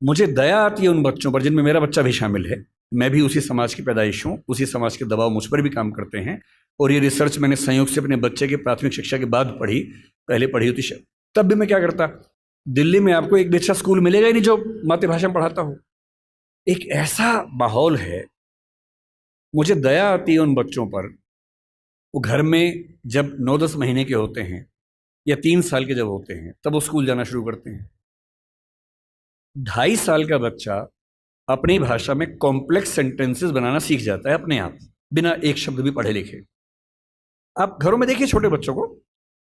मुझे दया आती है उन बच्चों पर जिनमें मेरा बच्चा भी शामिल है। मैं भी उसी समाज की पैदाइश हूँ, उसी समाज के दबाव मुझ पर भी काम करते हैं। और ये रिसर्च मैंने संयोग से अपने बच्चे के प्राथमिक शिक्षा के बाद पढ़ी, पहले पढ़ी होती तब भी मैं क्या करता, दिल्ली में आपको एक भी अच्छा स्कूल मिलेगा ही नहीं जो मातृभाषा में पढ़ाता हो। एक ऐसा माहौल है, मुझे दया आती है उन बच्चों पर। वो घर में जब 9-10 महीने के होते हैं या 3 साल के जब होते हैं तब वो स्कूल जाना शुरू करते हैं। 2.5 साल का बच्चा अपनी भाषा में कॉम्प्लेक्स सेंटेंसेस बनाना सीख जाता है अपने आप, बिना एक शब्द भी पढ़े लिखे। आप घरों में देखिए छोटे बच्चों को,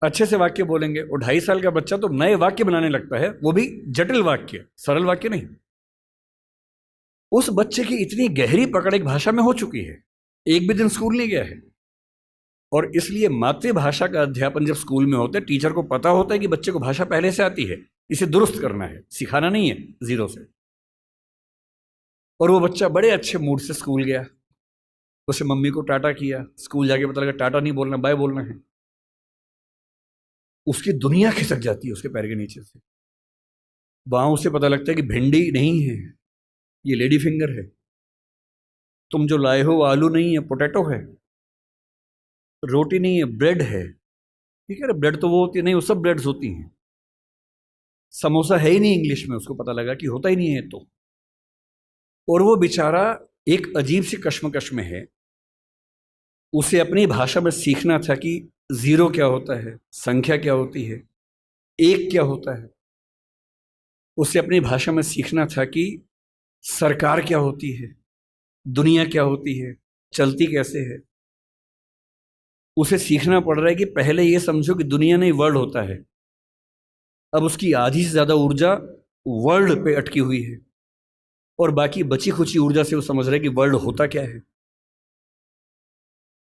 अच्छे से वाक्य बोलेंगे। और 2.5 साल का बच्चा तो नए वाक्य बनाने लगता है, वो भी जटिल वाक्य, सरल वाक्य नहीं। उस बच्चे की इतनी गहरी पकड़ एक भाषा में हो चुकी है, एक भी दिन स्कूल नहीं गया है। और इसलिए मातृभाषा का अध्यापन जब स्कूल में होता है, टीचर को पता होता है कि बच्चे को भाषा पहले से आती है, इसे दुरुस्त करना है, सिखाना नहीं है जीरो से। और वो बच्चा बड़े अच्छे मूड से स्कूल गया, उसे मम्मी को टाटा किया, स्कूल जाके पता लगा टाटा नहीं बोलना, बाय बोलना है। उसकी दुनिया खिसक जाती है उसके पैर के नीचे से। वहां उसे पता लगता है कि भिंडी नहीं है, ये लेडी फिंगर है। तुम जो लाए हो वो आलू नहीं है, पोटैटो है। रोटी नहीं है, ब्रेड है। ठीक है, ब्रेड तो वो होती है नहीं, वो सब ब्रेड्स होती हैं। समोसा है ही नहीं इंग्लिश में, उसको पता लगा कि होता ही नहीं है तो। और वो बेचारा एक अजीब सी कश्मकश में है। उसे अपनी भाषा में सीखना था कि जीरो क्या होता है, संख्या क्या होती है, एक क्या होता है। उसे अपनी भाषा में सीखना था कि सरकार क्या होती है, दुनिया क्या होती है, चलती कैसे है। उसे सीखना पड़ रहा है कि पहले ये समझो कि दुनिया नहीं वर्ल्ड होता है। अब उसकी आधी से ज्यादा ऊर्जा वर्ल्ड पे अटकी हुई है और बाकी बची खुची ऊर्जा से वो समझ रहा है कि वर्ल्ड होता क्या है।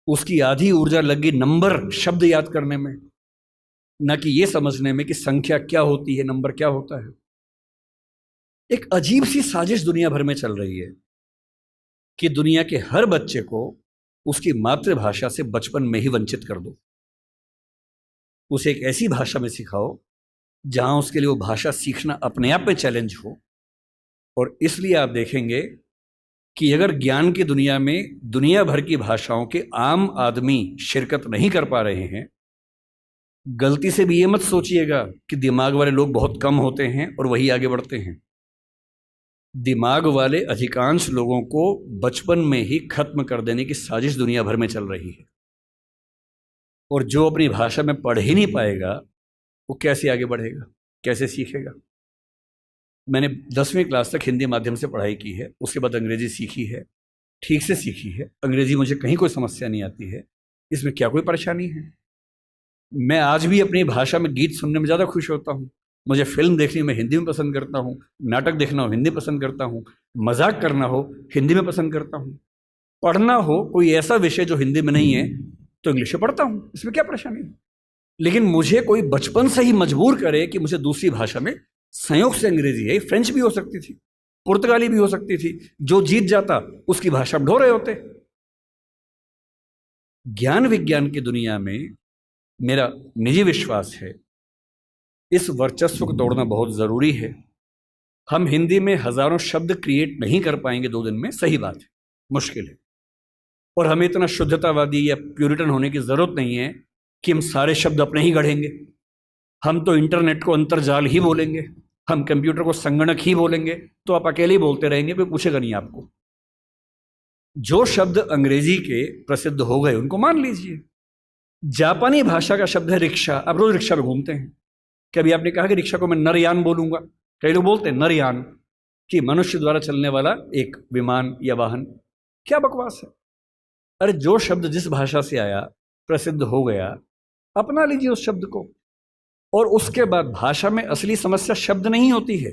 उसकी आधी ऊर्जा लगी नंबर शब्द याद करने में, ना कि ये समझने में कि संख्या क्या होती है, नंबर क्या होता है। एक अजीब सी साजिश दुनिया भर में चल रही है कि दुनिया के हर बच्चे को उसकी मातृभाषा से बचपन में ही वंचित कर दो। उसे एक ऐसी भाषा में सिखाओ जहां उसके लिए वो भाषा सीखना अपने आप में चैलेंज हो। और इसलिए आप देखेंगे कि अगर ज्ञान की दुनिया में दुनिया भर की भाषाओं के आम आदमी शिरकत नहीं कर पा रहे हैं, गलती से भी ये मत सोचिएगा कि दिमाग वाले लोग बहुत कम होते हैं और वही आगे बढ़ते हैं। दिमाग वाले अधिकांश लोगों को बचपन में ही खत्म कर देने की साजिश दुनिया भर में चल रही है। और जो अपनी भाषा में पढ़ ही नहीं पाएगा वो कैसे आगे बढ़ेगा, कैसे सीखेगा। मैंने 10वीं क्लास तक हिंदी माध्यम से पढ़ाई की है, उसके बाद अंग्रेजी सीखी है, ठीक से सीखी है। अंग्रेजी मुझे कहीं कोई समस्या नहीं आती है, इसमें क्या कोई परेशानी है। मैं आज भी अपनी भाषा में गीत सुनने में ज़्यादा खुश होता हूँ। मुझे फिल्म देखनी मैं हिंदी में पसंद करता हूँ, नाटक देखना हो हिंदी पसंद करता हूँ, मजाक करना हो हिंदी में पसंद करता हूँ, पढ़ना हो कोई ऐसा विषय जो हिंदी में नहीं है तो इंग्लिश में पढ़ता हूँ, इसमें क्या परेशानी है। लेकिन मुझे कोई बचपन से ही मजबूर करे कि मुझे दूसरी भाषा में, संयोग से अंग्रेजी है, फ्रेंच भी हो सकती थी, पुर्तगाली भी हो सकती थी, जो जीत जाता उसकी भाषा ढो रहे होते। ज्ञान विज्ञान की दुनिया में मेरा निजी विश्वास है इस वर्चस्व को तोड़ना बहुत जरूरी है। हम हिंदी में हजारों शब्द क्रिएट नहीं कर पाएंगे 2 दिन में, सही बात है, मुश्किल है। और हमें इतना शुद्धतावादी या प्यूरिटन होने की जरूरत नहीं है कि हम सारे शब्द अपने ही गढ़ेंगे। हम तो इंटरनेट को अंतर्जाल ही बोलेंगे, हम कंप्यूटर को संगणक ही बोलेंगे, तो आप अकेले ही बोलते रहेंगे, कोई पूछेगा नहीं आपको। जो शब्द अंग्रेजी के प्रसिद्ध हो गए उनको मान लीजिए। जापानी भाषा का शब्द है रिक्शा, आप रोज रिक्शा में घूमते हैं, कभी आपने कहा कि रिक्शा को मैं नरयान बोलूंगा? कई लोग बोलते हैं नरयान, कि मनुष्य द्वारा चलने वाला एक विमान या वाहन। क्या बकवास है। अरे जो शब्द जिस भाषा से आया, प्रसिद्ध हो गया, अपना लीजिए उस शब्द को। और उसके बाद भाषा में असली समस्या शब्द नहीं होती है।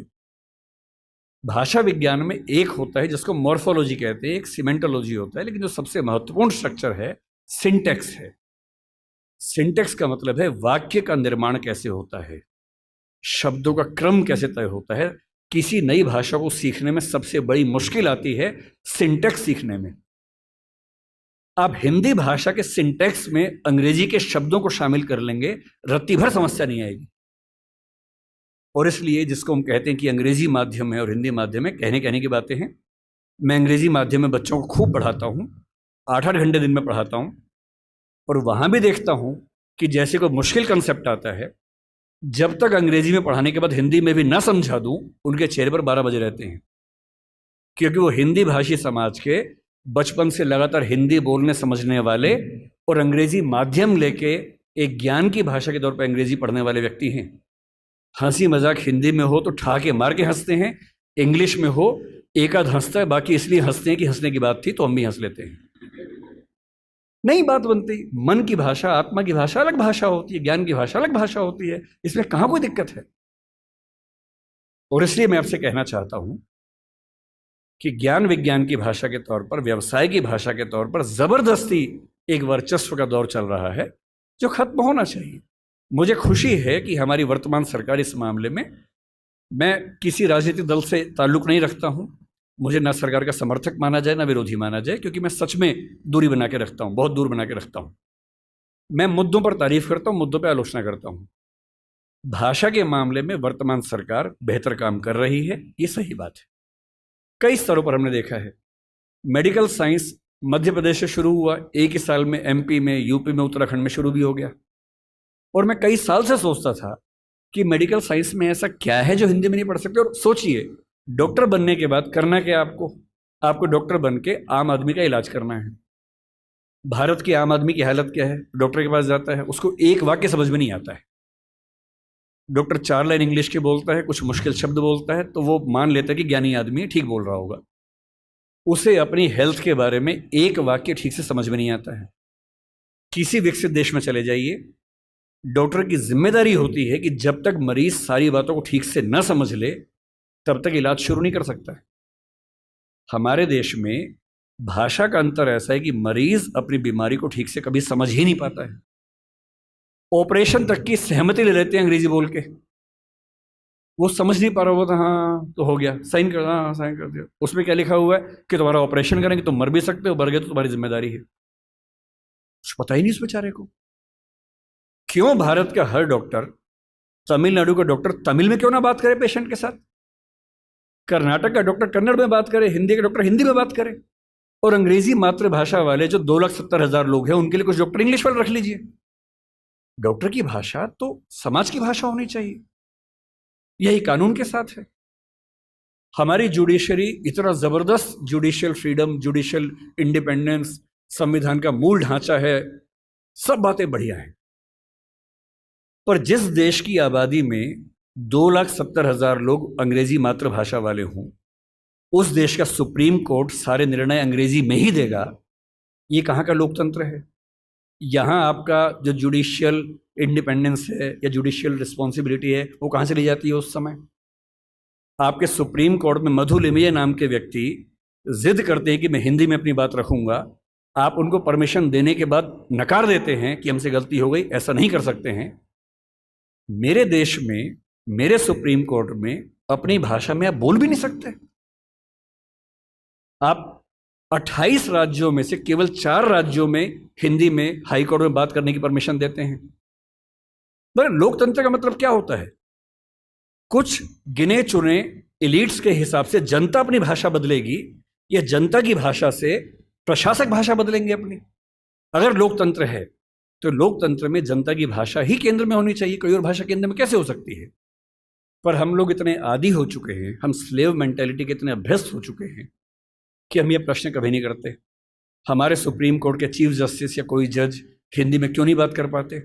भाषा विज्ञान में एक होता है जिसको मॉर्फोलॉजी कहते हैं, एक सिमेंटोलॉजी होता है, लेकिन जो सबसे महत्वपूर्ण स्ट्रक्चर है सिंटेक्स है। सिंटेक्स का मतलब है वाक्य का निर्माण कैसे होता है, शब्दों का क्रम कैसे तय होता है। किसी नई भाषा को सीखने में सबसे बड़ी मुश्किल आती है सिंटेक्स सीखने में। आप हिंदी भाषा के सिंटेक्स में अंग्रेजी के शब्दों को शामिल कर लेंगे, रत्ती भर समस्या नहीं आएगी। और इसलिए जिसको हम कहते हैं कि अंग्रेजी माध्यम है और हिंदी माध्यम है, कहने की बातें हैं। मैं अंग्रेजी माध्यम में बच्चों को खूब पढ़ाता हूँ, 8-8 घंटे दिन में पढ़ाता हूँ, और वहाँ भी देखता हूँ कि जैसे कोई मुश्किल कंसेप्ट आता है, जब तक अंग्रेजी में पढ़ाने के बाद हिंदी में भी ना समझा दूँ, उनके चेहरे पर 12 बजे रहते हैं, क्योंकि वो हिंदी भाषी समाज के बचपन से लगातार हिंदी बोलने समझने वाले और अंग्रेजी माध्यम लेके एक ज्ञान की भाषा के तौर पर अंग्रेजी पढ़ने वाले व्यक्ति हैं। हंसी मजाक हिंदी में हो तो ठाके मार के हंसते हैं, इंग्लिश में हो एक आध हंसता है, बाकी इसलिए हंसते हैं कि हंसने की बात थी तो हम भी हंस लेते हैं। नहीं बात बनती। मन की भाषा, आत्मा की भाषा अलग भाषा होती है, ज्ञान की भाषा अलग भाषा होती है, इसमें कहाँ कोई दिक्कत है। और इसलिए मैं आपसे कहना चाहता हूं कि ज्ञान विज्ञान की भाषा के तौर पर, व्यवसाय की भाषा के तौर पर जबरदस्ती एक वर्चस्व का दौर चल रहा है जो खत्म होना चाहिए। मुझे खुशी है कि हमारी वर्तमान सरकार इस मामले में, मैं किसी राजनीतिक दल से ताल्लुक नहीं रखता हूं, मुझे ना सरकार का समर्थक माना जाए ना विरोधी माना जाए, क्योंकि मैं सच में दूरी बना के रखता हूं, बहुत दूर बना के रखता हूं। मैं मुद्दों पर तारीफ करता हूं, मुद्दों पर आलोचना करता हूं। भाषा के मामले में वर्तमान सरकार बेहतर काम कर रही है, ये सही बात है। कई स्तरों पर हमने देखा है। मेडिकल साइंस मध्य प्रदेश से शुरू हुआ, एक ही साल में एमपी में, यूपी में, उत्तराखंड में शुरू भी हो गया। और मैं कई साल से सोचता था कि मेडिकल साइंस में ऐसा क्या है जो हिंदी में नहीं पढ़ सकते। और सोचिए, डॉक्टर बनने के बाद करना क्या आपको डॉक्टर बन के आम आदमी का इलाज करना है। भारत के आम आदमी की हालत क्या है? डॉक्टर के पास जाता है, उसको एक वाक्य समझ में नहीं आता है। डॉक्टर 4 लाइन इंग्लिश की बोलता है, कुछ मुश्किल शब्द बोलता है, तो वो मान लेता है कि ज्ञानी आदमी है, ठीक बोल रहा होगा। उसे अपनी हेल्थ के बारे में एक वाक्य ठीक से समझ में नहीं आता है। किसी विकसित देश में चले जाइए, डॉक्टर की जिम्मेदारी होती है कि जब तक मरीज सारी बातों को ठीक से न समझ ले तब तक इलाज शुरू नहीं कर सकता है। हमारे देश में भाषा का अंतर ऐसा है कि मरीज अपनी बीमारी को ठीक से कभी समझ ही नहीं पाता है। ऑपरेशन तक की सहमति ले लेते हैं अंग्रेजी बोल के, वो समझ नहीं पा रहा होता, हाँ तो हो गया, साइन कर, हाँ साइन कर दिया। उसमें क्या लिखा हुआ है कि तुम्हारा ऑपरेशन करेंगे, तुम मर भी सकते हो, मर गए तो तुम्हारी जिम्मेदारी है। कुछ पता ही नहीं उस बेचारे को। क्यों भारत का हर डॉक्टर, तमिलनाडु का डॉक्टर तमिल में क्यों ना बात करे पेशेंट के साथ, कर्नाटक का डॉक्टर कन्नड़ में बात करे, हिंदी का डॉक्टर हिंदी में बात करे, और अंग्रेजी मातृभाषा वाले जो 2,70,000 लोग हैं उनके लिए कुछ डॉक्टर इंग्लिश वाले रख लीजिए। डॉक्टर की भाषा तो समाज की भाषा होनी चाहिए, यही कानून के साथ है। हमारी जुडिशरी इतना जबरदस्त जुडिशियल फ्रीडम, जुडिशियल इंडिपेंडेंस, संविधान का मूल ढांचा है, सब बातें बढ़िया हैं। पर जिस देश की आबादी में 2,70,000 लोग अंग्रेजी मातृभाषा वाले हों, उस देश का सुप्रीम कोर्ट सारे निर्णय अंग्रेजी में ही देगा, ये कहाँ का लोकतंत्र है? यहाँ आपका जो जुडिशियल इंडिपेंडेंस है या जुडिशियल रिस्पॉन्सिबिलिटी है वो कहाँ से ली जाती है? उस समय आपके सुप्रीम कोर्ट में मधु लिमये नाम के व्यक्ति जिद करते हैं कि मैं हिंदी में अपनी बात रखूंगा, आप उनको परमिशन देने के बाद नकार देते हैं कि हमसे गलती हो गई, ऐसा नहीं कर सकते हैं। मेरे देश में, मेरे सुप्रीम कोर्ट में अपनी भाषा में आप बोल भी नहीं सकते। आप 28 राज्यों में से केवल 4 राज्यों में हिंदी में हाई कोर्ट में बात करने की परमिशन देते हैं। पर लोकतंत्र का मतलब क्या होता है? कुछ गिने चुने एलिट्स के हिसाब से जनता अपनी भाषा बदलेगी या जनता की भाषा से प्रशासक भाषा बदलेंगे अपनी? अगर लोकतंत्र है तो लोकतंत्र में जनता की भाषा ही केंद्र में होनी चाहिए, कोई और भाषा केंद्र में कैसे हो सकती है? पर हम लोग इतने आदी हो चुके हैं, हम स्लेव मेंटेलिटी के इतने अभ्यस्त हो चुके हैं कि हम ये प्रश्न कभी नहीं करते। हमारे सुप्रीम कोर्ट के चीफ जस्टिस या कोई जज हिंदी में क्यों नहीं बात कर पाते?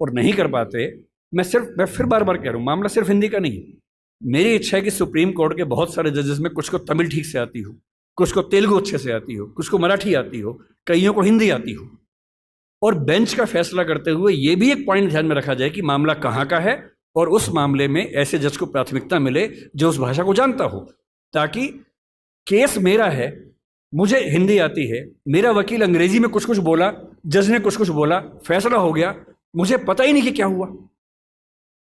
और नहीं कर पाते, मैं फिर बार बार कह रहा हूँ, मामला सिर्फ हिंदी का नहीं। मेरी इच्छा है कि सुप्रीम कोर्ट के बहुत सारे जजेस में कुछ को तमिल ठीक से आती हो, कुछ को तेलुगु अच्छे से आती हो, कुछ को मराठी आती हो, कईयों को हिंदी आती हो। और बेंच का फैसला करते हुए ये भी एक पॉइंट ध्यान में रखा जाए कि मामला कहाँ का है और उस मामले में ऐसे जज को प्राथमिकता मिले जो उस भाषा को जानता हो, ताकि केस मेरा है, मुझे हिंदी आती है, मेरा वकील अंग्रेजी में कुछ कुछ बोला, जज ने कुछ कुछ बोला, फैसला हो गया, मुझे पता ही नहीं कि क्या हुआ,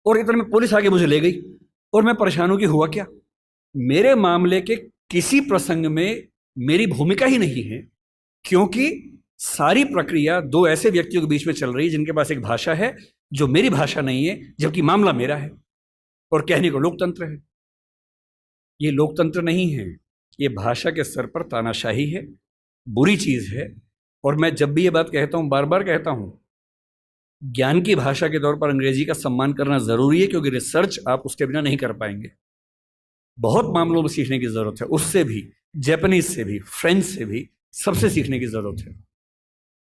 और इतने में पुलिस आगे मुझे ले गई और मैं परेशान हूं कि हुआ क्या। मेरे मामले के किसी प्रसंग में मेरी भूमिका ही नहीं है, क्योंकि सारी प्रक्रिया 2 ऐसे व्यक्तियों के बीच में चल रही है जिनके पास एक भाषा है जो मेरी भाषा नहीं है, जबकि मामला मेरा है। और कहने को लोकतंत्र है। ये लोकतंत्र नहीं है, ये भाषा के स्तर पर तानाशाही है, बुरी चीज है। और मैं जब भी ये बात कहता हूं, बार बार कहता हूं, ज्ञान की भाषा के तौर पर अंग्रेजी का सम्मान करना जरूरी है, क्योंकि रिसर्च आप उसके बिना नहीं कर पाएंगे। बहुत मामलों में सीखने की जरूरत है, उससे भी, जापानीज से भी, फ्रेंच से भी, सबसे सीखने की जरूरत है।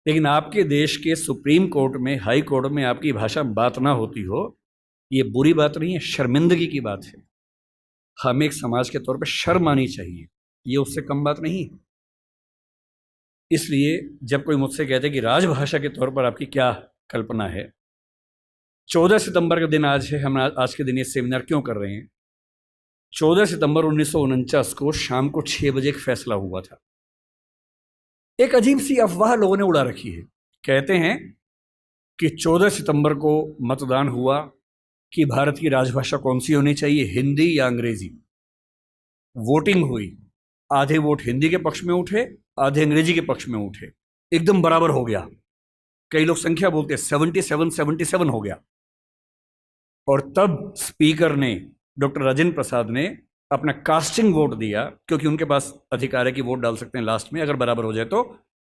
लेकिन आपके देश के सुप्रीम कोर्ट में, हाई कोर्ट में आपकी भाषा में बात ना होती हो, ये बुरी बात नहीं है, शर्मिंदगी की बात है। हमें एक समाज के तौर पर शर्म आनी चाहिए, ये उससे कम बात नहीं है। इसलिए जब कोई मुझसे कहते हैं कि राजभाषा के तौर पर आपकी क्या कल्पना है, 14 सितंबर का दिन आज है, हम आज के दिन ये सेमिनार क्यों कर रहे हैं? 14 सितंबर 1949 को शाम को 6 बजे एक फैसला हुआ था। एक अजीब सी अफवाह लोगों ने उड़ा रखी है। कहते हैं कि 14 सितंबर को मतदान हुआ कि भारत की राजभाषा कौन सी होनी चाहिए, हिंदी या अंग्रेजी। वोटिंग हुई, आधे वोट हिंदी के पक्ष में उठे, आधे अंग्रेजी के पक्ष में उठे, एकदम बराबर हो गया। कई लोग संख्या बोलते हैं 77 हो गया। और तब स्पीकर ने, डॉक्टर राजेंद्र प्रसाद ने अपना कास्टिंग वोट दिया, क्योंकि उनके पास अधिकार है कि वोट डाल सकते हैं लास्ट में, अगर बराबर हो जाए तो,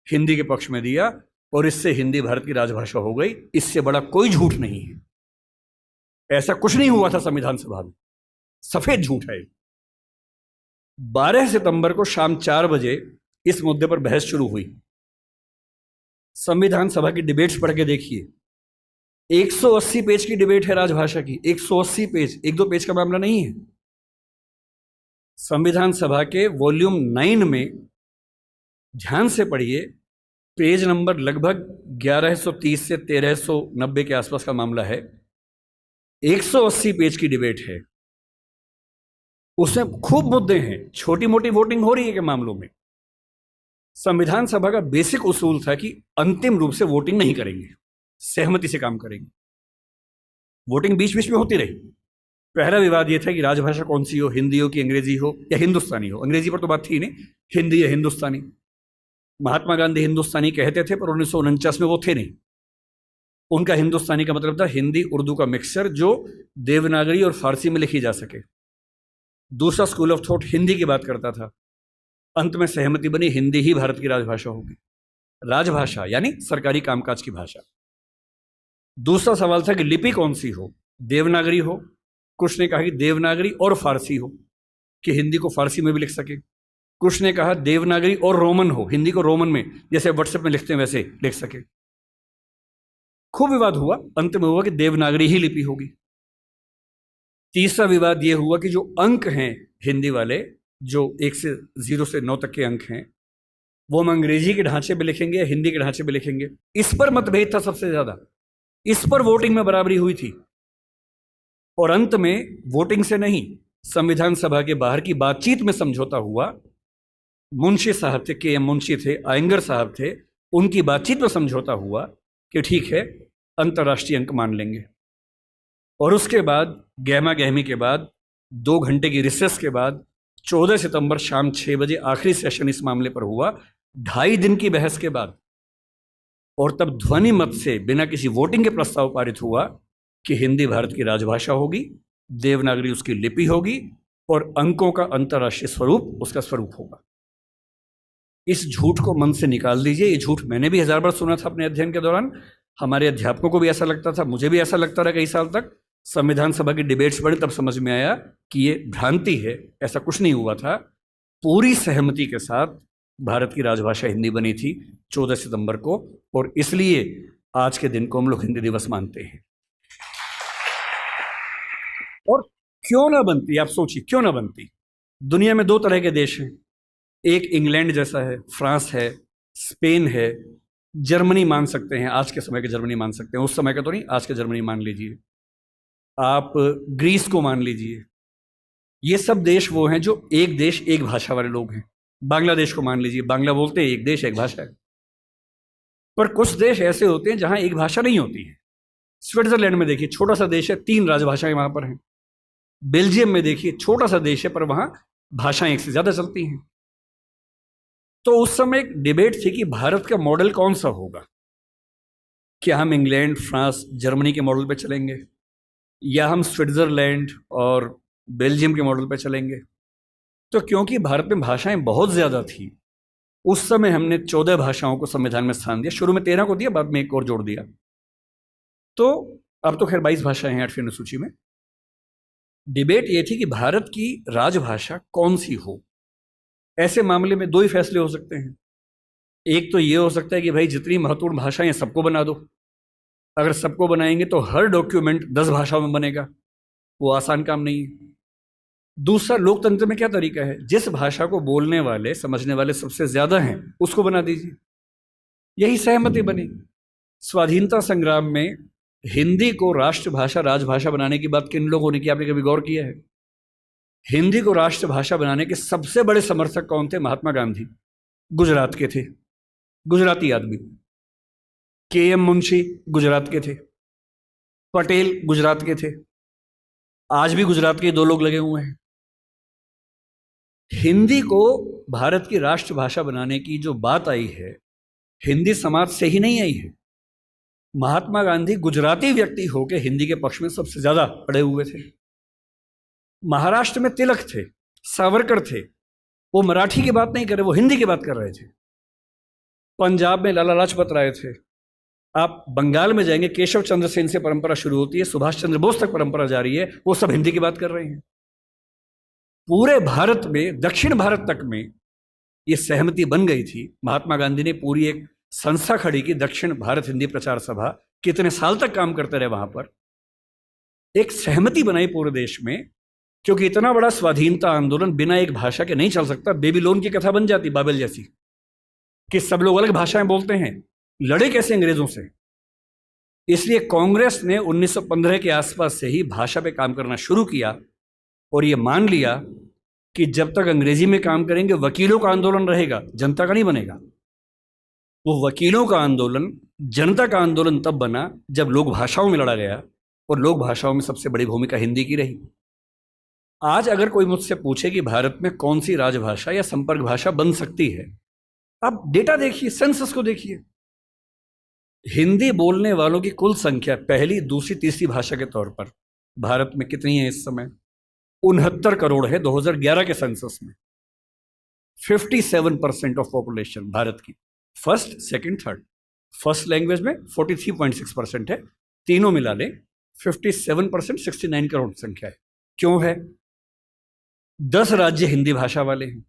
हिंदी के पक्ष में दिया, और इससे हिंदी भारत की राजभाषा हो गई। इससे बड़ा कोई झूठ नहीं है। ऐसा कुछ नहीं हुआ था संविधान सभा में, सफेद झूठ है। 12 सितंबर को शाम 4 बजे इस मुद्दे पर बहस शुरू हुई। संविधान सभा की डिबेट्स पढ़ के देखिए, 180 पेज की डिबेट है राजभाषा की, 180 पेज, 1-2 पेज का मामला नहीं है। संविधान सभा के वॉल्यूम 9 में ध्यान से पढ़िए, पेज नंबर लगभग 1130 से 1390 के आसपास का मामला है। 180 पेज की डिबेट है, उसमें खूब मुद्दे हैं, छोटी मोटी वोटिंग हो रही है के मामलों में। संविधान सभा का बेसिक उसूल था कि अंतिम रूप से वोटिंग नहीं करेंगे, सहमति से काम करेंगे। वोटिंग बीच बीच में होती रही। पहला विवाद यह था कि राजभाषा कौन सी हो, हिंदी हो कि अंग्रेजी हो या हिंदुस्तानी हो। अंग्रेजी पर तो बात थी नहीं, हिंदी या हिंदुस्तानी। महात्मा गांधी हिंदुस्तानी कहते थे, पर 1949 में वो थे नहीं। उनका हिंदुस्तानी का मतलब था हिंदी उर्दू का मिक्सचर, जो देवनागरी और फारसी में लिखी जा सके। दूसरा स्कूल ऑफ थॉट हिंदी की बात करता था। अंत में सहमति बनी, हिंदी ही भारत की राजभाषा होगी। राजभाषा यानी सरकारी कामकाज की भाषा। दूसरा सवाल था कि लिपि कौन सी हो, देवनागरी हो, कुछ ने कहा कि देवनागरी और फारसी हो, कि हिंदी को फारसी में भी लिख सके। कुछ ने कहा देवनागरी और रोमन हो, हिंदी को रोमन में, जैसे व्हाट्सएप में लिखते हैं वैसे लिख सके। खूब विवाद हुआ, अंत में हुआ कि देवनागरी ही लिपि होगी। तीसरा विवाद यह हुआ कि जो अंक हैं हिंदी वाले, जो 1 से 0 से 9 तक के अंक हैं, वो हम अंग्रेजी के ढांचे में लिखेंगे या हिंदी के ढांचे में लिखेंगे। इस पर मतभेद था सबसे ज्यादा, इस पर वोटिंग में बराबरी हुई थी। और अंत में वोटिंग से नहीं, संविधान सभा के बाहर की बातचीत में समझौता हुआ। मुंशी साहब थे, के एम मुंशी थे, आयंगर साहब थे, उनकी बातचीत में समझौता हुआ कि ठीक है, अंतर्राष्ट्रीय अंक मान लेंगे। और उसके बाद गहमा गहमी के बाद, 2 घंटे की रिसेस के बाद, 14 सितंबर शाम 6 बजे आखिरी सेशन इस मामले पर हुआ, 2.5 दिन की बहस के बाद। और तब ध्वनि मत से, बिना किसी वोटिंग के प्रस्ताव पारित हुआ कि हिंदी भारत की राजभाषा होगी, देवनागरी उसकी लिपि होगी, और अंकों का अंतर्राष्ट्रीय स्वरूप उसका स्वरूप होगा। इस झूठ को मन से निकाल दीजिए। ये झूठ मैंने भी 1000 बार सुना था अपने अध्ययन के दौरान। हमारे अध्यापकों को भी ऐसा लगता था, मुझे भी ऐसा लगता रहा कई साल तक। संविधान सभा की डिबेट्स बढ़ी तब समझ में आया कि ये भ्रांति है, ऐसा कुछ नहीं हुआ था। पूरी सहमति के साथ भारत की राजभाषा हिंदी बनी थी 14 सितंबर को, और इसलिए आज के दिन को हम लोग हिंदी दिवस मानते हैं। और क्यों ना बनती, आप सोचिए क्यों ना बनती। दुनिया में 2 तरह के देश हैं, एक इंग्लैंड जैसा है, फ्रांस है, स्पेन है, जर्मनी मान सकते हैं, आज के समय के जर्मनी मान सकते हैं, उस समय का तो नहीं, आज के जर्मनी मान लीजिए, आप ग्रीस को मान लीजिए। ये सब देश वो हैं जो एक देश एक भाषा वाले लोग हैं। बांग्लादेश को मान लीजिए, बांग्ला बोलते हैं, एक देश एक भाषा है। पर कुछ देश ऐसे होते हैं जहां एक भाषा नहीं होती है। स्विट्जरलैंड में देखिए, छोटा सा देश है, 3 राजभाषाएं वहां पर हैं। बेल्जियम में देखिए, छोटा सा देश है, पर वहां भाषाएं 1 से ज्यादा चलती हैं। तो उस समय एक डिबेट थी कि भारत का मॉडल कौन सा होगा। क्या हम इंग्लैंड, फ्रांस, जर्मनी के मॉडल पे चलेंगे, या हम स्विट्ज़रलैंड और बेल्जियम के मॉडल पे चलेंगे? तो क्योंकि भारत में भाषाएं बहुत ज़्यादा थी, उस समय हमने 14 भाषाओं को संविधान में स्थान दिया। शुरू में 13 को दिया, बाद में एक और जोड़ दिया। तो अब तो खैर 22 भाषाएं हैं 8वीं अनुसूची में। डिबेट ये थी कि भारत की राजभाषा कौन सी हो। ऐसे मामले में दो ही फैसले हो सकते हैं। एक तो ये हो सकता है कि भाई जितनी महत्वपूर्ण भाषाएं सबको बना दो। अगर सबको बनाएंगे तो हर डॉक्यूमेंट 10 भाषाओं में बनेगा, वो आसान काम नहीं है। दूसरा, लोकतंत्र में क्या तरीका है, जिस भाषा को बोलने वाले समझने वाले सबसे ज्यादा हैं उसको बना दीजिए। यही सहमति बनी। स्वाधीनता संग्राम में हिंदी को राष्ट्रभाषा राजभाषा बनाने की बात किन लोगों ने की, आपने कभी गौर किया है? हिंदी को राष्ट्रभाषा बनाने के सबसे बड़े समर्थक कौन थे? महात्मा गांधी, गुजरात के थे, गुजराती आदमी। के.एम. मुंशी गुजरात के थे, पटेल गुजरात के थे, आज भी गुजरात के दो लोग लगे हुए हैं। हिंदी को भारत की राष्ट्रभाषा बनाने की जो बात आई है, हिंदी समाज से ही नहीं आई है। महात्मा गांधी गुजराती व्यक्ति होकर हिंदी के पक्ष में सबसे ज्यादा अड़े हुए थे। महाराष्ट्र में तिलक थे, सावरकर थे, वो मराठी की बात नहीं कर रहे, वो हिंदी की बात कर रहे थे। पंजाब में लाला लाजपत राय थे। आप बंगाल में जाएंगे, केशव चंद्र सेन से परंपरा शुरू होती है, सुभाष चंद्र बोस तक परंपरा जारी है, वो सब हिंदी की बात कर रहे हैं। पूरे भारत में, दक्षिण भारत तक में ये सहमति बन गई थी। महात्मा गांधी ने पूरी एक संस्था खड़ी की, दक्षिण भारत हिंदी प्रचार सभा। कितने साल तक काम करते रहे वहां पर। एक सहमति बनाई पूरे देश में, क्योंकि इतना बड़ा स्वाधीनता आंदोलन बिना एक भाषा के नहीं चल सकता। बेबीलोन की कथा बन जाती, बाबेल जैसी, कि सब लोग अलग भाषाएं बोलते हैं, लड़े कैसे अंग्रेजों से। इसलिए कांग्रेस ने 1915 के आसपास से ही भाषा पे काम करना शुरू किया और ये मान लिया कि जब तक अंग्रेजी में काम करेंगे वकीलों का आंदोलन रहेगा, जनता का नहीं बनेगा। वो वकीलों का आंदोलन जनता का आंदोलन तब बना जब लोक भाषाओं में लड़ा गया, और लोक भाषाओं में सबसे बड़ी भूमिका हिंदी की रही। आज अगर कोई मुझसे पूछे कि भारत में कौन सी राजभाषा या संपर्क भाषा बन सकती है, आप डेटा देखिए, सेंसस को देखिए। हिंदी बोलने वालों की कुल संख्या पहली, दूसरी, तीसरी भाषा के तौर पर भारत में कितनी है इस समय? 69 करोड़ है 2011 के सेंसस में। 57% ऑफ पॉपुलेशन भारत की, first, second, third. First language में 43.6% है, तीनों मिला लें 57%, 69 करोड़ संख्या है। क्यों है? 10 राज्य हिंदी भाषा वाले हैं।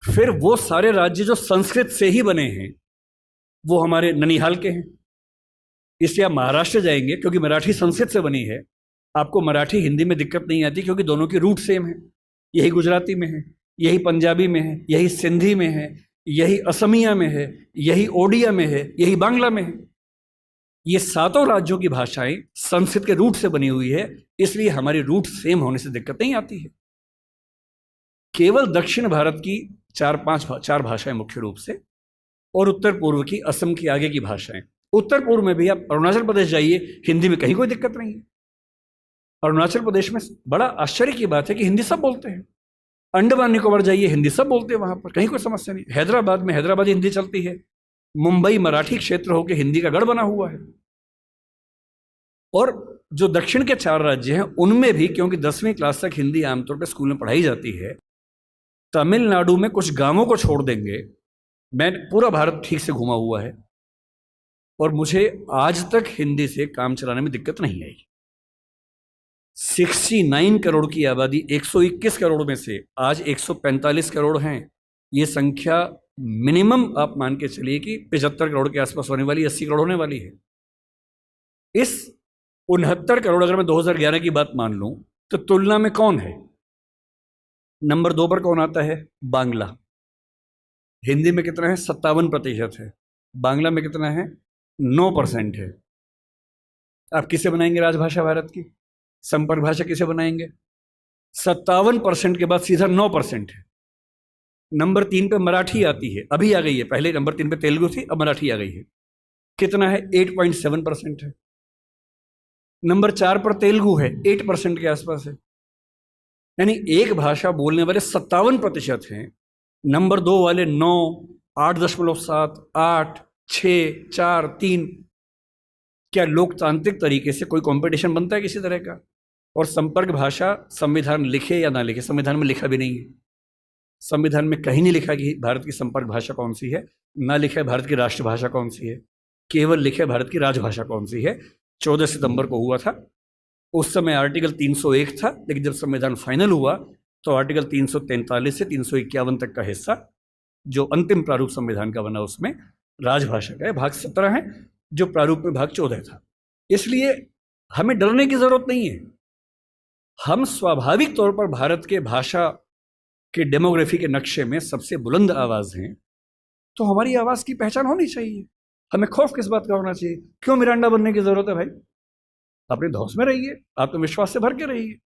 फिर वो सारे राज्य जो संस्कृत से ही बने हैं, वो हमारे ननिहाल के हैं। इसलिए आप महाराष्ट्र जाएंगे, क्योंकि मराठी संस्कृत से बनी है, आपको मराठी हिंदी में दिक्कत नहीं आती, क्योंकि दोनों की रूट सेम है। यही गुजराती में है, यही पंजाबी में है, यही सिंधी में है, यही असमिया में है, यही ओडिया में है, यही बांग्ला में है। ये सातों राज्यों की भाषाएं संस्कृत के रूट से बनी हुई है, इसलिए हमारी रूट सेम होने से दिक्कत नहीं आती है। केवल दक्षिण भारत की चार भाषाएं मुख्य रूप से, और उत्तर पूर्व की, असम की आगे की भाषाएं। उत्तर पूर्व में भी आप अरुणाचल प्रदेश जाइए, हिंदी में कहीं कोई दिक्कत नहीं है। अरुणाचल प्रदेश में बड़ा आश्चर्य की बात है कि हिंदी सब बोलते हैं। अंडमान निकोबार जाइए, हिंदी सब बोलते हैं, वहां पर कहीं कोई समस्या नहीं। हैदराबाद में हैदराबादी हिंदी चलती है। मुंबई मराठी क्षेत्र होकर हिंदी का गढ़ बना हुआ है। और जो दक्षिण के 4 राज्य हैं उनमें भी, क्योंकि 10वीं क्लास तक हिंदी आमतौर पर स्कूल में पढ़ाई जाती है, तमिलनाडु में कुछ गांवों को छोड़ देंगे, मैं पूरा भारत ठीक से घुमा हुआ है, और मुझे आज तक हिंदी से काम चलाने में दिक्कत नहीं आई। 69 करोड़ की आबादी 121 करोड़ में से आज 145 करोड़ हैं। ये संख्या मिनिमम आप मान के चलिए कि 75 करोड़ के आसपास होने वाली, 80 करोड़ होने वाली है। इस 69 करोड़ अगर मैं 2011 की बात मान लूं, तो तुलना में कौन है? नंबर 2 पर कौन आता है? बांग्ला। हिंदी में कितना है? 57% है। बांग्ला में कितना है? 9% है। आप किसे बनाएंगे राजभाषा भारत की? संपर्क भाषा किसे बनाएंगे? 57% के बाद सीधा 9% है। नंबर 3 पे मराठी आती है, अभी आ गई है। पहले नंबर 3 पे तेलुगु थी, अब मराठी आ गई है। कितना है? 8.7% है। नंबर 4 पर तेलुगु है, 8% के आसपास है। यानी एक भाषा बोलने वाले 57% हैं, नंबर 2 वाले 9, 8.7, 8, 6, 4, 3। क्या लोकतांत्रिक तरीके से कोई कंपटीशन बनता है किसी तरह का? और संपर्क भाषा संविधान लिखे या ना लिखे, संविधान में लिखा भी नहीं है। संविधान में कहीं नहीं लिखा कि भारत की संपर्क भाषा कौन सी है, ना लिखा है भारत की राष्ट्रभाषा कौन सी है, केवल लिखे है भारत की राजभाषा कौन सी है। 14 सितंबर को हुआ था, उस समय आर्टिकल 301 था, लेकिन जब संविधान फाइनल हुआ तो आर्टिकल 343 से 351 तक का हिस्सा जो अंतिम प्रारूप संविधान का बना उसमें राजभाषा का है, भाग 17 है, जो प्रारूप में भाग 14 था। इसलिए हमें डरने की जरूरत नहीं है। हम स्वाभाविक तौर पर भारत के भाषा के डेमोग्राफी के नक्शे में सबसे बुलंद आवाज हैं, तो हमारी आवाज की पहचान होनी चाहिए। हमें खौफ किस बात का होना चाहिए? क्यों मिरांडा बनने की जरूरत है भाई? अपने धौस में रहिए, आत्मविश्वास से भर के रहिए।